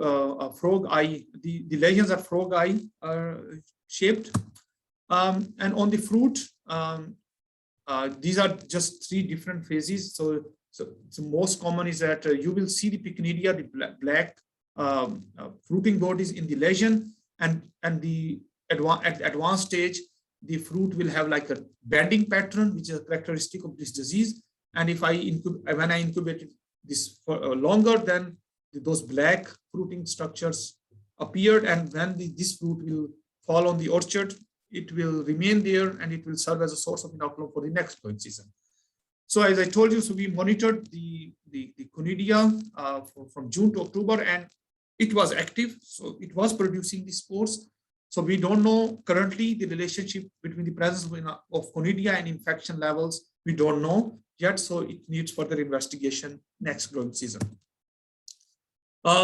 frog eye. The lesions are frog eye shaped, and on the fruit, these are just 3 different phases. So most common is that you will see the pycnidia, the black fruiting bodies in the lesion, and at advanced stage, the fruit will have like a bending pattern, which is a characteristic of this disease. And if when I incubated this for longer, then those black fruiting structures appeared, and when this fruit will fall on the orchard, it will remain there and it will serve as a source of inoculum for the next growing season. So as I told you, so we monitored the conidia from June to October, and it was active. So it was producing the spores. So we don't know currently the relationship between the presence of conidia and infection levels. We don't know yet. So it needs further investigation next growing season.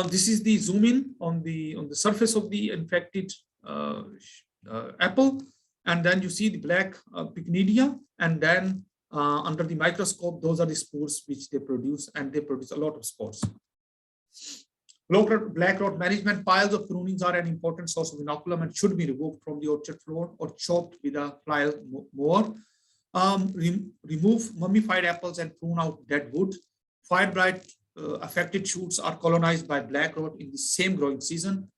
This is the zoom in on the surface of the infected apple, and then you see the black pycnidia, and then under the microscope, those are the spores which they produce, and they produce a lot of spores. Black rot management. Piles of prunings are an important source of inoculum and should be removed from the orchard floor or chopped with a fly mower. Remove mummified apples and prune out dead wood. Fire blight affected shoots are colonized by black rot in the same growing season.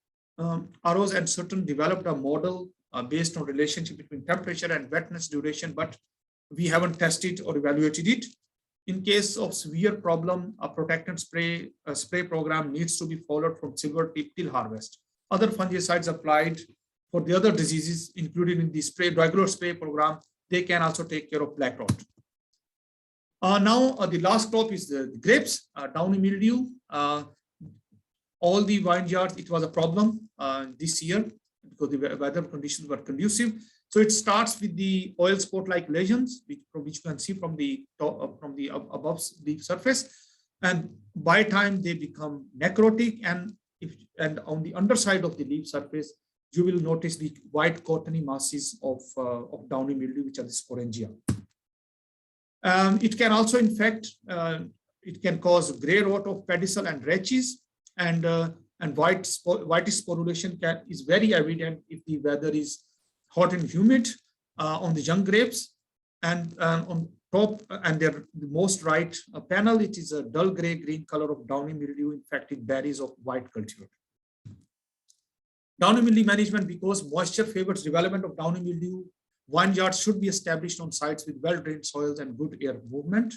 Arrows and Sutton developed a model based on relationship between temperature and wetness duration, but we haven't tested or evaluated it. In case of severe problem, a protectant spray program needs to be followed from silver tip till harvest. Other fungicides applied for the other diseases, including in the regular spray program, they can also take care of black rot. Now, the last crop is the grapes, Downy Mildew. All the vineyards, it was a problem this year because the weather conditions were conducive. So it starts with the oil spot-like lesions, which you can see from the top, from the above leaf surface, and by time they become necrotic, and on the underside of the leaf surface, you will notice the white cottony masses of Downy mildew, which are the sporangia. It can also infect. It can cause gray rot of pedicel and rachis, and whitish sporulation is very evident if the weather is hot and humid on the young grapes, and on top and the most right panel, it is a dull gray green color of Downy mildew infected berries of white culture. Downy mildew management. Because moisture favors development of Downy mildew, vineyards should be established on sites with well-drained soils and good air movement.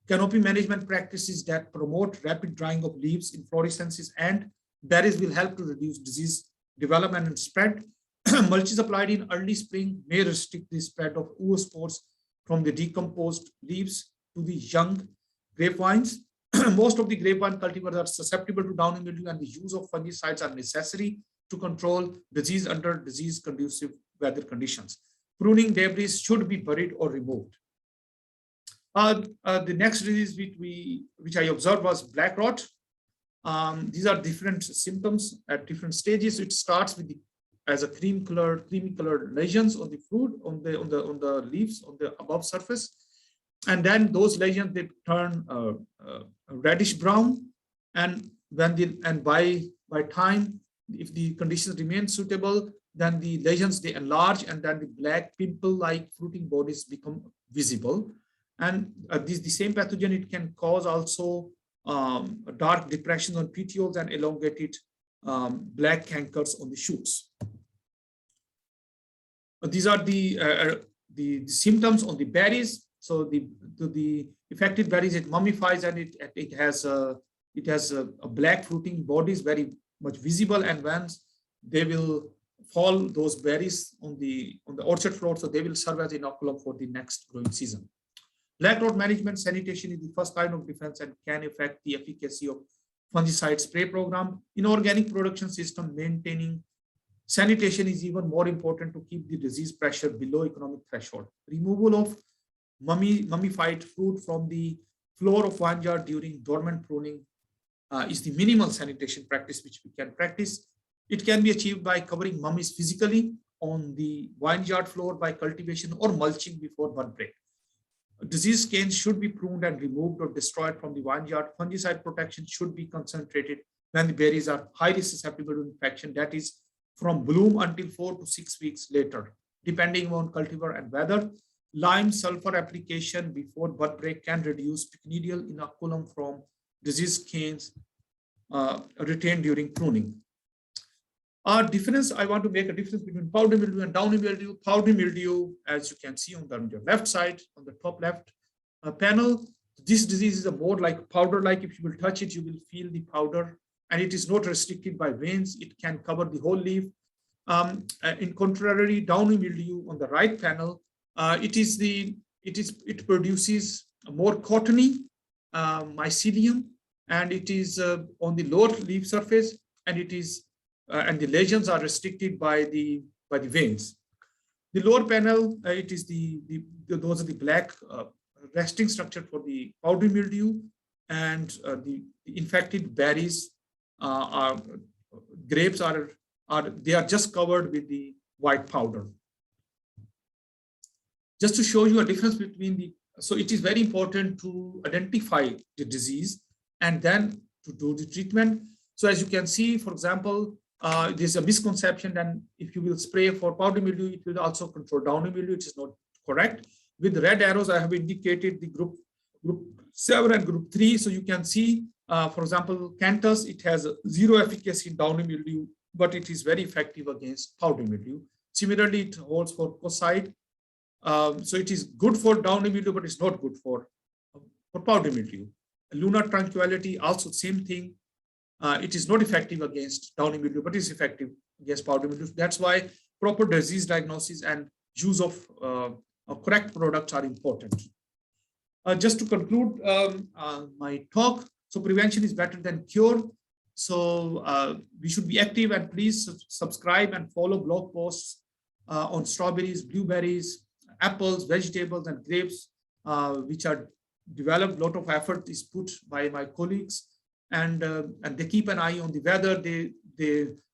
Canopy management practices that promote rapid drying of leaves, inflorescences, and berries will help to reduce disease development and spread. Mulches applied in early spring may restrict the spread of oospores from the decomposed leaves to the young grapevines. Most of the grapevine cultivars are susceptible to Downy mildew, and the use of fungicides are necessary to control disease under disease-conducive weather conditions. Pruning debris should be buried or removed. The next disease which I observed was black rot. These are different symptoms at different stages. It starts with as a creamy colored lesions on the fruit, on the leaves, on the above surface, and then those lesions they turn reddish brown, and by time, if the conditions remain suitable, then the lesions they enlarge, and then the black pimple-like fruiting bodies become visible. And the same pathogen, it can cause also dark depressions on petioles and elongated black cankers on the shoots. These are the symptoms on the berries. So the affected berries, it mummifies, and it has a black fruiting bodies very much visible, and once they will fall those berries on the orchard floor, so they will serve as inoculum for the next growing season. Black rot management. Sanitation is the first line of defense and can affect the efficacy of fungicide spray program. In organic production system, maintaining sanitation is even more important to keep the disease pressure below economic threshold. Removal of mummified fruit from the floor of vineyard during dormant pruning is the minimal sanitation practice which we can practice. It can be achieved by covering mummies physically on the vineyard floor by cultivation or mulching before bud break. Disease canes should be pruned and removed or destroyed from the vineyard. Fungicide protection should be concentrated when the berries are highly susceptible to infection, that is from bloom until 4 to 6 weeks later, depending on cultivar and weather. Lime sulfur application before bud break can reduce pycnidial inoculum from diseased canes retained during pruning. I want to make a difference between powdery mildew and downy mildew. Powdery mildew, as you can see on your left side, on the top left panel, this disease is a more like powder-like. If you will touch it, you will feel the powder, and it is not restricted by veins. It can cover the whole leaf. In contrary, downy mildew on the right panel, it produces a more cottony mycelium, and it is on the lower leaf surface, and it is and the lesions are restricted by the veins. The lower panel, it is those are the black resting structure for the powdery mildew, and the infected berries grapes are just covered with the white powder. Just to show you a difference between so it is very important to identify the disease and then to do the treatment. So as you can see, for example, there's a misconception that if you will spray for powdery mildew, it will also control downy mildew. It is not correct. With the red arrows, I have indicated the group 7 and group 3. So you can see, for example, Cantus, it has 0 efficacy in downy mildew, but it is very effective against powdery mildew. Similarly, it holds for Fungicide. So it is good for downy mildew, but it's not good for powdery mildew. Lunar tranquility, also same thing. It is not effective against downy mildew, but is effective against powdery mildew. That's why proper disease diagnosis and use of correct products are important. Just to conclude my talk, so prevention is better than cure. So we should be active, and please subscribe and follow blog posts on strawberries, blueberries, apples, vegetables, and grapes, which are developed. A lot of effort is put by my colleagues, and they keep an eye on the weather. They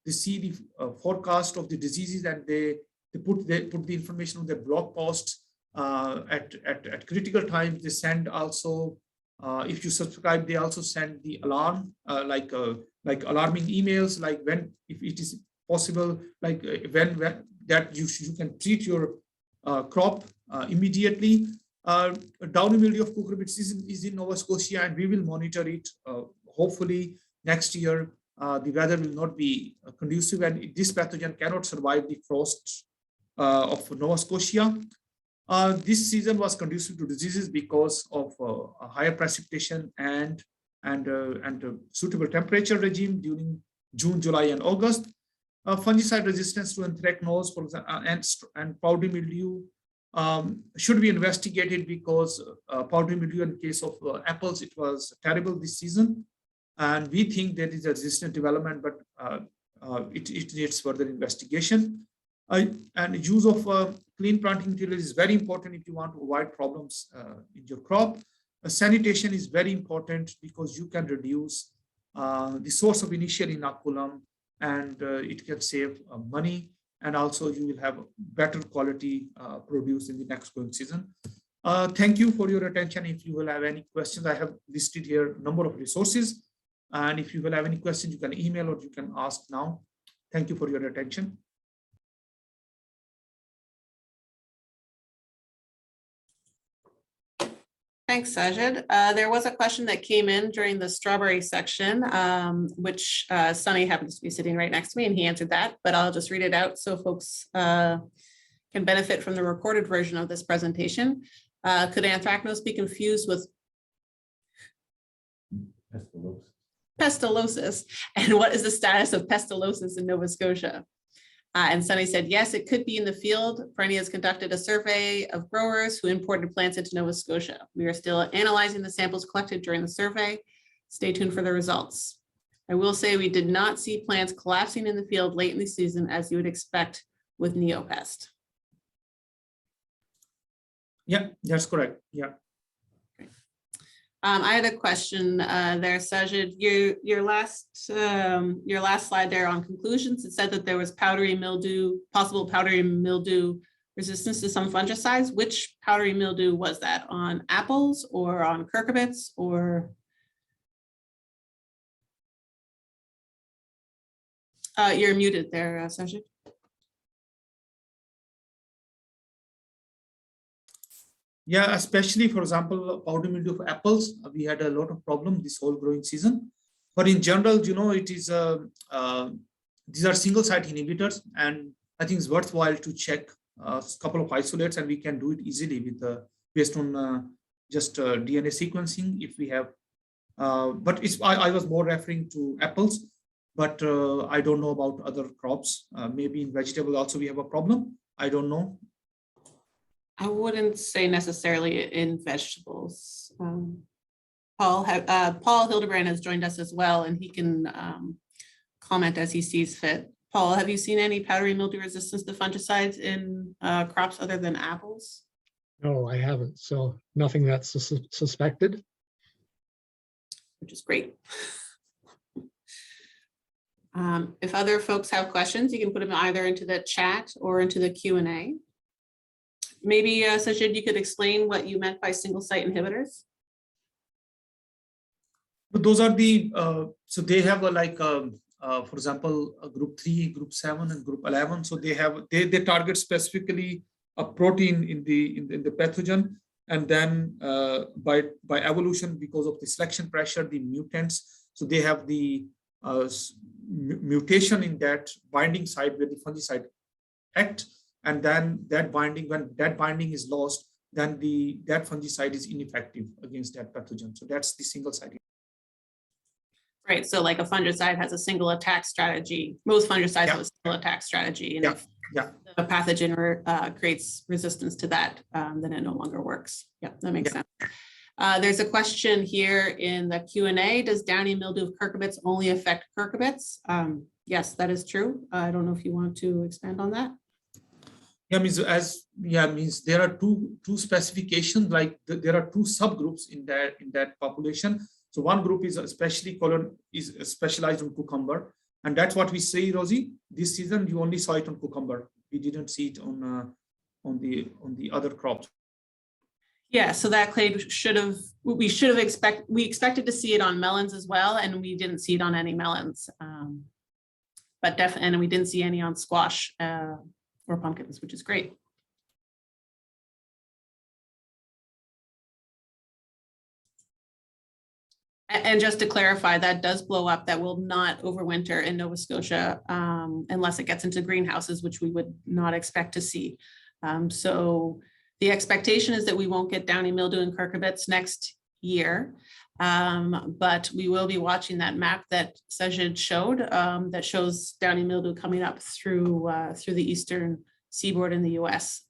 see the forecast of the diseases, and they put the information on their blog posts at critical times. They send also, if you subscribe, they also send the alarm, like alarming emails, like when, if it is possible, like when that you can treat your crop immediately. Downy mildew of cucurbits is in Nova Scotia, and we will monitor it. Hopefully next year the weather will not be conducive, and this pathogen cannot survive the frosts of Nova Scotia. This season was conducive to diseases because of a higher precipitation and suitable temperature regime during June, July, and August. Fungicide resistance to anthracnose, for example, and powdery mildew should be investigated, because powdery mildew, in case of apples, it was terrible this season, and we think there is a resistant development, but it needs further investigation. And use of clean planting material is very important if you want to avoid problems in your crop. Sanitation is very important, because you can reduce the source of initial inoculum, and it can save money, and also you will have better quality produce in the next growing season. Thank you for your attention. If you will have any questions, I have listed here a number of resources, and if you will have any questions, you can email or you can ask now. Thank you for your attention. Thanks, Sajid. There was a question that came in during the strawberry section, which Sunny happens to be sitting right next to me, and he answered that, but I'll just read it out so folks can benefit from the recorded version of this presentation. Could anthracnose be confused with pestilosis? And what is the status of pestilosis in Nova Scotia? And Sunny said, yes, it could be in the field. Perennial has conducted a survey of growers who imported plants into Nova Scotia. We are still analyzing the samples collected during the survey. Stay tuned for the results. I will say we did not see plants collapsing in the field late in the season, as you would expect with neopest. Yeah, that's correct. Yeah. I had a question there, Sajid. Your last slide there on conclusions, it said that there was powdery mildew, possible powdery mildew resistance to some fungicides. Which powdery mildew was that? On apples or on curcubits, or? You're muted there, Sajid. Yeah, especially, for example, powdery mildew of apples, we had a lot of problem this whole growing season. But in general, you know, it is these are single site inhibitors, and I think it's worthwhile to check a couple of isolates, and we can do it easily with based on just DNA sequencing if we have. But I was more referring to apples, but I don't know about other crops. Maybe in vegetable also we have a problem. I don't know. I wouldn't say necessarily in vegetables. Paul Hildebrand has joined us as well, and he can comment as he sees fit. Paul, have you seen any powdery mildew resistance to fungicides in crops other than apples? No, I haven't. So nothing that's suspected. Which is great. If other folks have questions, you can put them either into the chat or into the Q&A. maybe Sajid, you could explain what you meant by single site inhibitors? But those are the, so they have for example, group 3, group 7, and group 11. So they have, they target specifically a protein in the pathogen. And then by evolution, because of the selection pressure, the mutants, so they have the mutation in that binding site where the fungicide act. And then that binding, when that binding is lost, then that fungicide is ineffective against that pathogen. So that's the single site. Right, so like a fungicide has a single attack strategy. Most fungicides have a single attack strategy. And if the pathogen creates resistance to that, then it no longer works. Yeah, that makes sense. There's a question here in the Q&A. Does Downy mildew of Curcubits only affect Curcubits? Yes, that is true. I don't know if you want to expand on that. Yeah, means there are two specifications, like there are two subgroups in that population. So one group is specialized on cucumber, and that's what we say, Rosie. This season you only saw it on cucumber. We didn't see it on the other crops. Yeah, so that clade we expected to see it on melons as well, and we didn't see it on any melons. But definitely, and we didn't see any on squash or pumpkins, which is great. And just to clarify, that does blow up. That will not overwinter in Nova Scotia unless it gets into greenhouses, which we would not expect to see. So the expectation is that we won't get Downy mildew and Curcubits next year, but we will be watching that map that Sajid showed that shows Downy mildew coming up through the eastern seaboard in the US.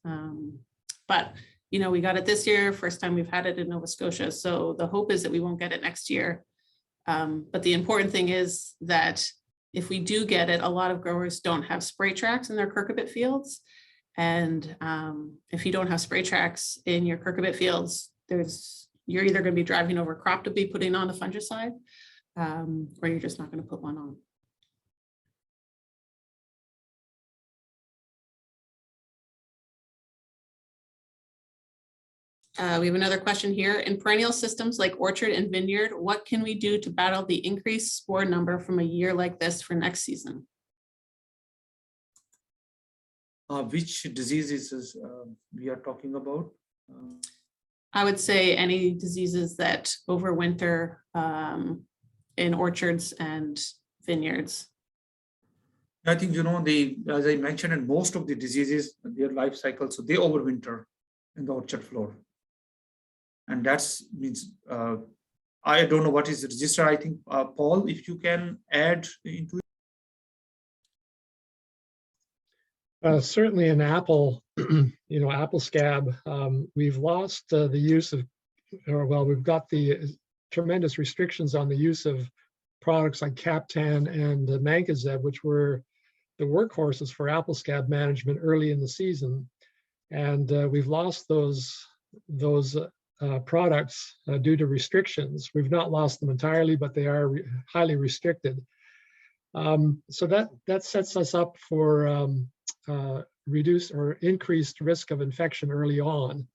But you know, we got it this year, first time we've had it in Nova Scotia. So the hope is that we won't get it next year. But the important thing is that if we do get it, a lot of growers don't have spray tracks in their Curcubit fields. And if you don't have spray tracks in your Curcubit fields, you're either going to be driving over crop to be putting on a fungicide, or you're just not going to put one on. We have another question here. In perennial systems like orchard and vineyard, what can we do to battle the increased spore number from a year like this for next season? Which diseases we are talking about? I would say any diseases that overwinter in orchards and vineyards. I think, you know, as I mentioned, in most of the diseases, their life cycle, so they overwinter in the orchard floor. And that's means, I don't know what is the register. I think, Paul, if you can add into it. Certainly in apple, you know, apple scab, we've lost the use of, or well, we've got the tremendous restrictions on the use of products like Captan and Mancozeb, which were the workhorses for apple scab management early in the season. And we've lost those products due to restrictions. We've not lost them entirely, but they are highly restricted. So that sets us up for reduced or increased risk of infection early on.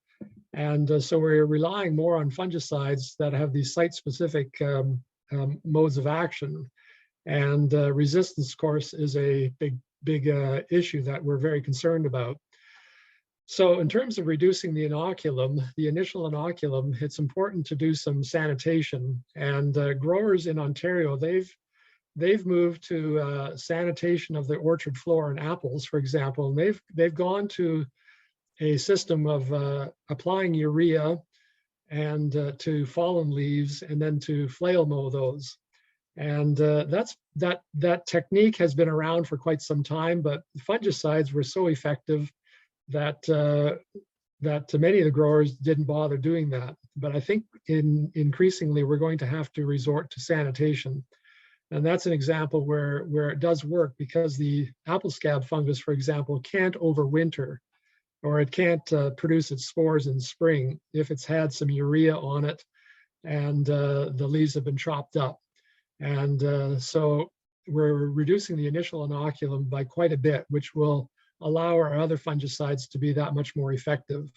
And so we're relying more on fungicides that have these site-specific modes of action. And resistance, of course, is a big issue that we're very concerned about. So in terms of reducing the inoculum, the initial inoculum, it's important to do some sanitation. And growers in Ontario, they've moved to sanitation of the orchard floor in apples, for example. And they've gone to a system of applying urea and to fallen leaves, and then to flail mow those. And that technique has been around for quite some time, but fungicides were so effective that many of the growers didn't bother doing that. But I think increasingly we're going to have to resort to sanitation. And that's an example where it does work, because the apple scab fungus, for example, can't overwinter, or it can't produce its spores in spring if it's had some urea on it and the leaves have been chopped up. And so we're reducing the initial inoculum by quite a bit, which will allow our other fungicides to be that much more effective.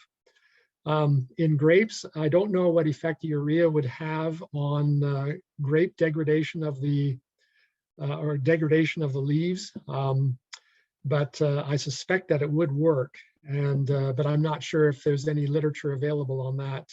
In grapes, I don't know what effect urea would have on grape degradation of the leaves, but I suspect that it would work. But I'm not sure if there's any literature available on that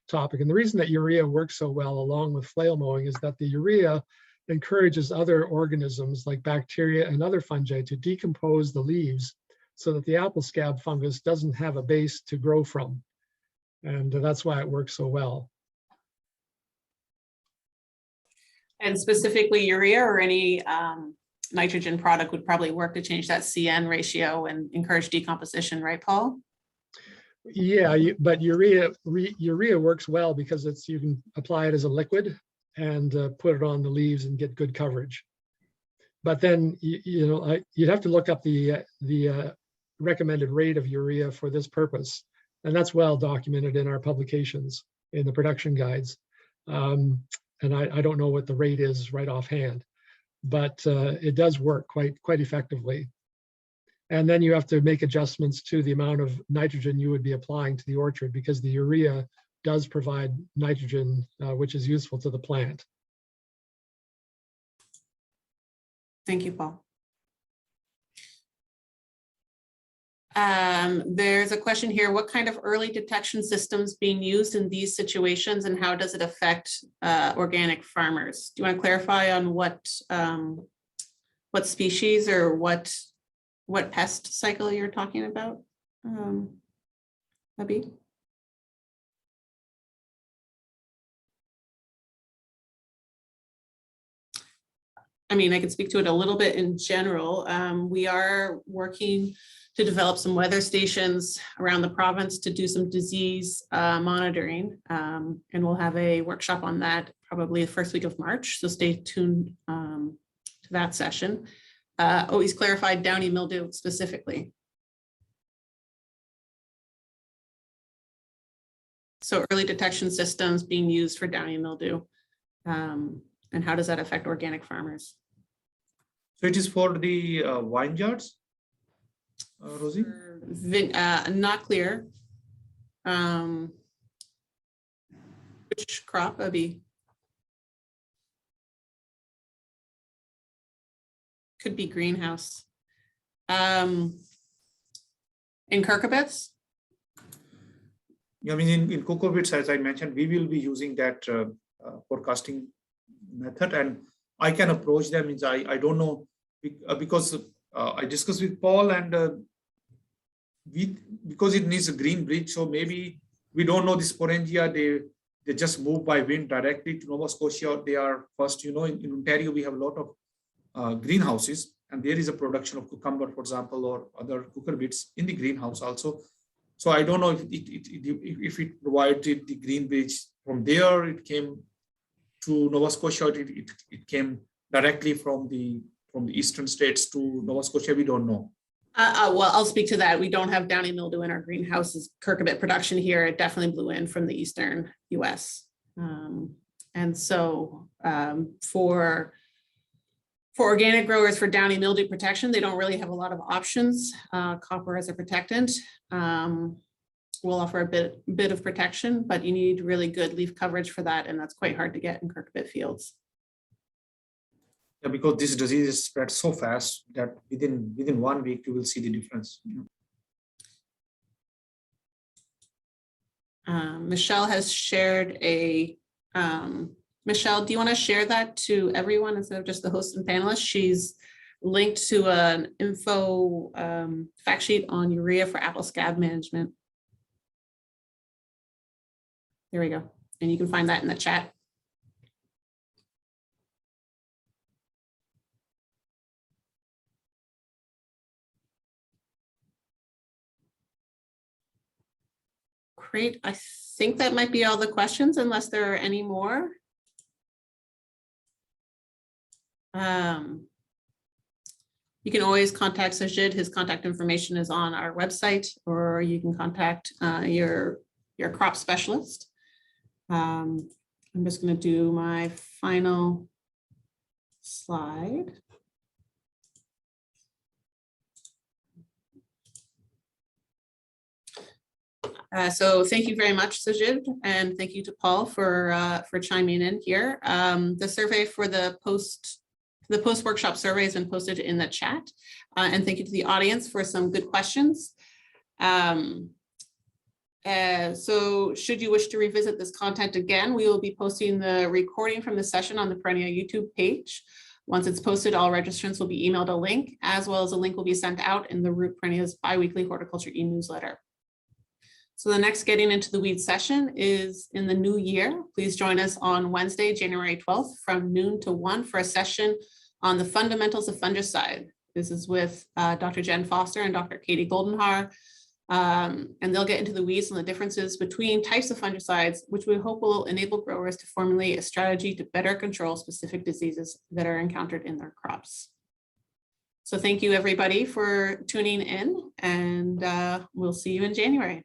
topic. And the reason that urea works so well along with flail mowing is that the urea encourages other organisms like bacteria and other fungi to decompose the leaves so that the apple scab fungus doesn't have a base to grow from. And that's why it works so well. And specifically urea or any nitrogen product would probably work to change that CN ratio and encourage decomposition, right, Paul? Yeah, but urea works well because you can apply it as a liquid and put it on the leaves and get good coverage. But then you'd have to look up the recommended rate of urea for this purpose, and that's well documented in our publications in the production guides. And I don't know what the rate is right offhand, but it does work quite effectively. And then you have to make adjustments to the amount of nitrogen you would be applying to the orchard because the urea does provide nitrogen, which is useful to the plant. Thank you, Paul. There's a question here. What kind of early detection systems being used in these situations and how does it affect organic farmers? Do you want to clarify on what species or what pest cycle you're talking about, Abby? I mean, I can speak to it a little bit in general. We are working to develop some weather stations around the province to do some disease monitoring. And we'll have a workshop on that probably the first week of March. So stay tuned to that session. He's clarified Downy mildew specifically. So early detection systems being used for Downy mildew. And how does that affect organic farmers? So it is for the vineyards, Rosie? Not clear. Which crop, Abby? Could be greenhouse. In Curcubits? I mean, in Curcubits, as I mentioned, we will be using that forecasting method, and I can approach them. I don't know because I discussed with Paul, and because it needs a green bridge, so maybe we don't know this sporangia. They just move by wind directly to Nova Scotia. They are first, in Ontario we have a lot of greenhouses, and there is a production of cucumber, for example, or other cucurbits in the greenhouse also. So I don't know if it provided the green bridge from there. It came to Nova Scotia. It came directly from the eastern states to Nova Scotia. We don't know. Well, I'll speak to that. We don't have Downy mildew in our greenhouses curcubit production here. It definitely blew in from the eastern US. And so for organic growers for Downy mildew protection, they don't really have a lot of options. Copper as a protectant will offer a bit of protection, but you need really good leaf coverage for that, and that's quite hard to get in curcubit fields. Yeah, because this disease is spread so fast that within 1 week you will see the difference. Michelle has shared a. Michelle, do you want to share that to everyone instead of just the hosts and panelists? She's linked to an info fact sheet on urea for apple scab management. There we go. And you can find that in the chat. Great. I think that might be all the questions, unless there are any more. You can always contact Sajid. His contact information is on our website, or you can contact your crop specialist. I'm just going to do my final slide. So thank you very much, Sajid, and thank you to Paul for chiming in here. The survey for the post-workshop survey has been posted in the chat. And thank you to the audience for some good questions. So should you wish to revisit this content again, we will be posting the recording from the session on the Perennial YouTube page. Once it's posted, all registrants will be emailed a link, as well as a link will be sent out in the Root Perennials biweekly horticulture e-newsletter. So the next Getting into the Weeds session is in the new year. Please join us on Wednesday, January 12th from noon to 1 for a session on the fundamentals of fungicide. This is with Dr. Jen Foster and Dr. Katie Goldenhar. And they'll get into the weeds and the differences between types of fungicides, which we hope will enable growers to formulate a strategy to better control specific diseases that are encountered in their crops. So thank you everybody for tuning in, and we'll see you in January.